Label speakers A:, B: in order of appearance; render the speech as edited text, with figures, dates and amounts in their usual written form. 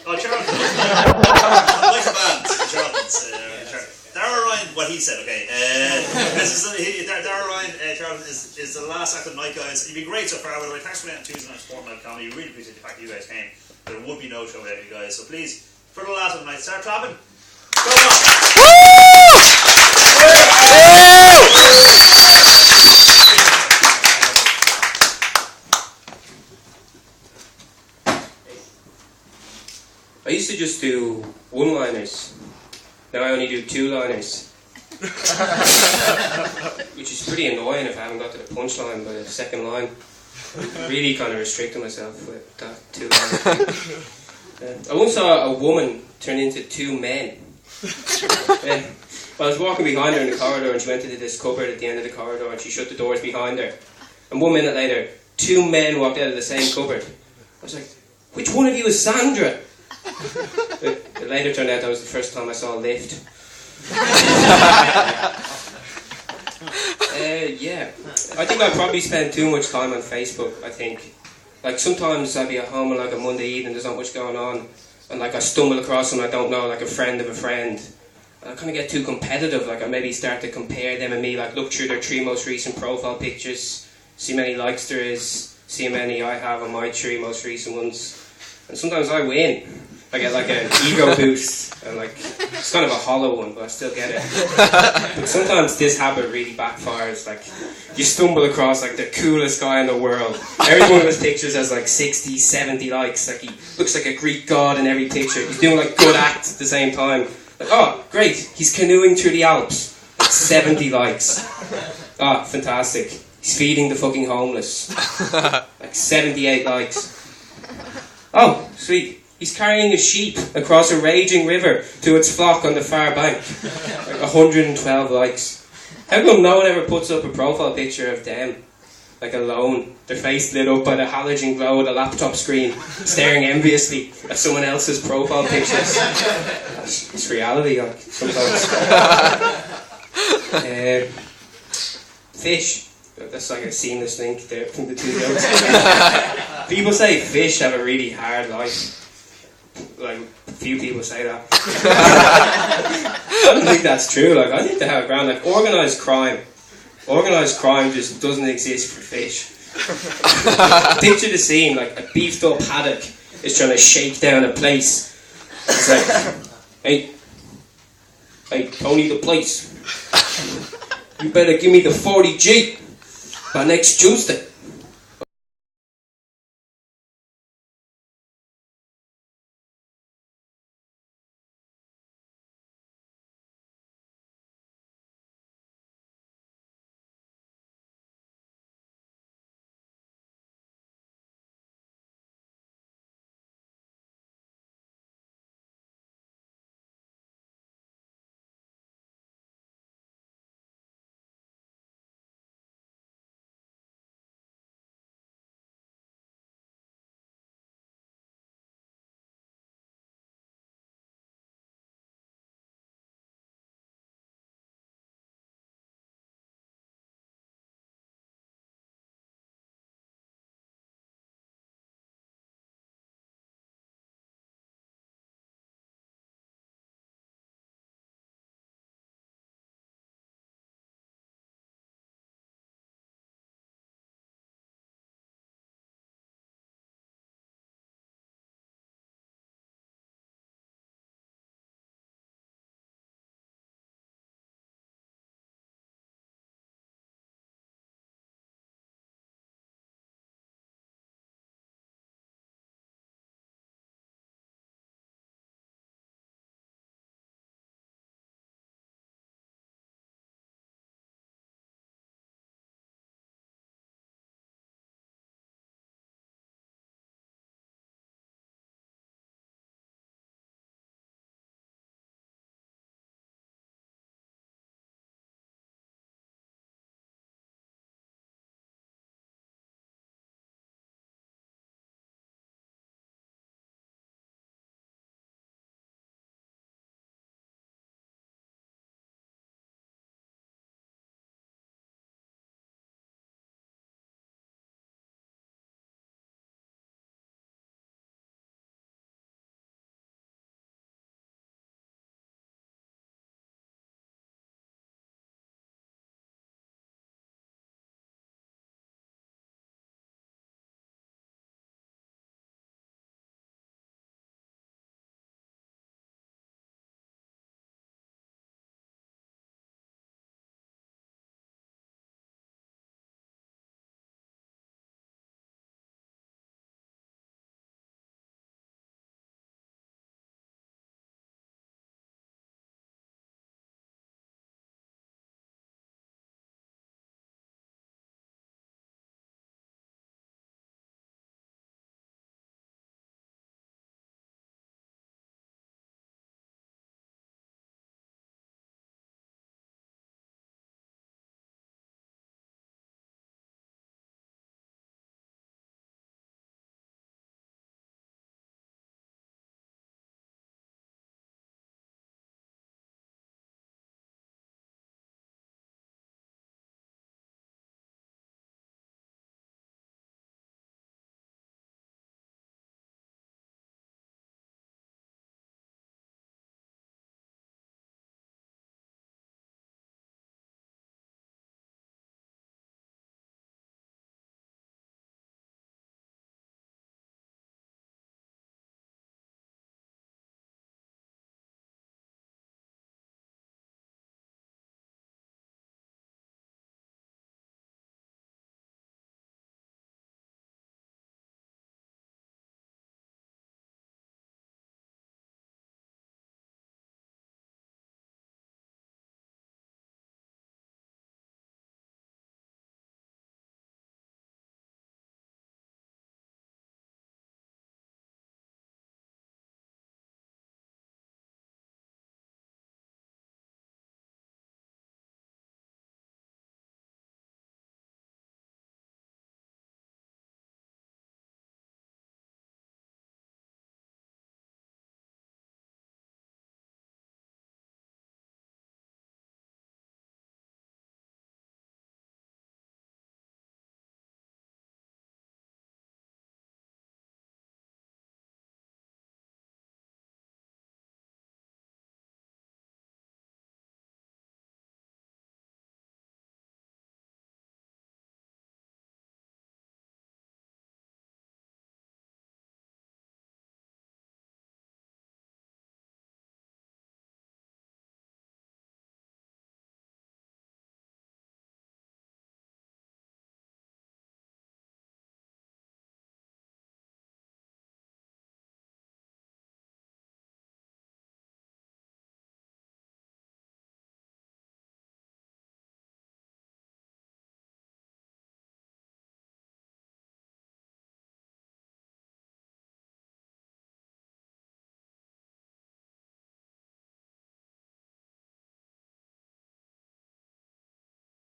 A: Oh, Charlton. Like a band. Charlton's. Dara Ryan, what he said, okay. Dara Ryan, Charlton is the last act of the night, guys. You've been great so far, by the way. Thanks for being on Tuesday Night Sport Night Comedy. Really appreciate the fact that you guys came. There would be no show without you guys. So please, for the last of the night, start clapping. Go on!
B: I used to just do one-liners. Now I only do two-liners. Which is pretty annoying if I haven't got to the punchline by the second line. I'm really kind of restricting myself with that two-liner. I once saw a woman turn into two men. I was walking behind her in the corridor and she went into this cupboard at the end of the corridor and she shut the doors behind her. And 1 minute later, two men walked out of the same cupboard. I was like, which one of you is Sandra? It later turned out that was the first time I saw a lift. Yeah. I think I probably spend too much time on Facebook, I think. Like sometimes I'll be at home on like a Monday evening, there's not much going on, and like I stumble across someone I don't know, like a friend of a friend. And I kind of get too competitive, like I maybe start to compare them and me, like look through their 3 most recent profile pictures, see how many likes there is, see how many I have on my 3 most recent ones. And sometimes I win. I get like an ego boost, and like it's kind of a hollow one, but I still get it. But sometimes this habit really backfires. Like you stumble across like the coolest guy in the world. Every one of his pictures has like 60, 70 likes. Like he looks like a Greek god in every picture. He's doing like good acts at the same time. Like, oh, great, he's canoeing through the Alps. Like 70 likes. Ah, fantastic. He's feeding the fucking homeless. Like 78 likes. Oh, sweet. He's carrying a sheep across a raging river to its flock on the far bank. Like 112 likes. How come no one ever puts up a profile picture of them? Like alone, their face lit up by the halogen glow of the laptop screen, staring enviously at someone else's profile pictures. It's reality, like, sometimes. Fish. That's like a seamless link there between the two jokes. People say fish have a really hard life. Like, few people say that. I don't think that's true. Like, I think they have a ground. Like, organised crime just doesn't exist for fish. Picture the scene, like a beefed up haddock is trying to shake down a place. It's like, hey, Tony the place. You better give me the 40G by next Tuesday.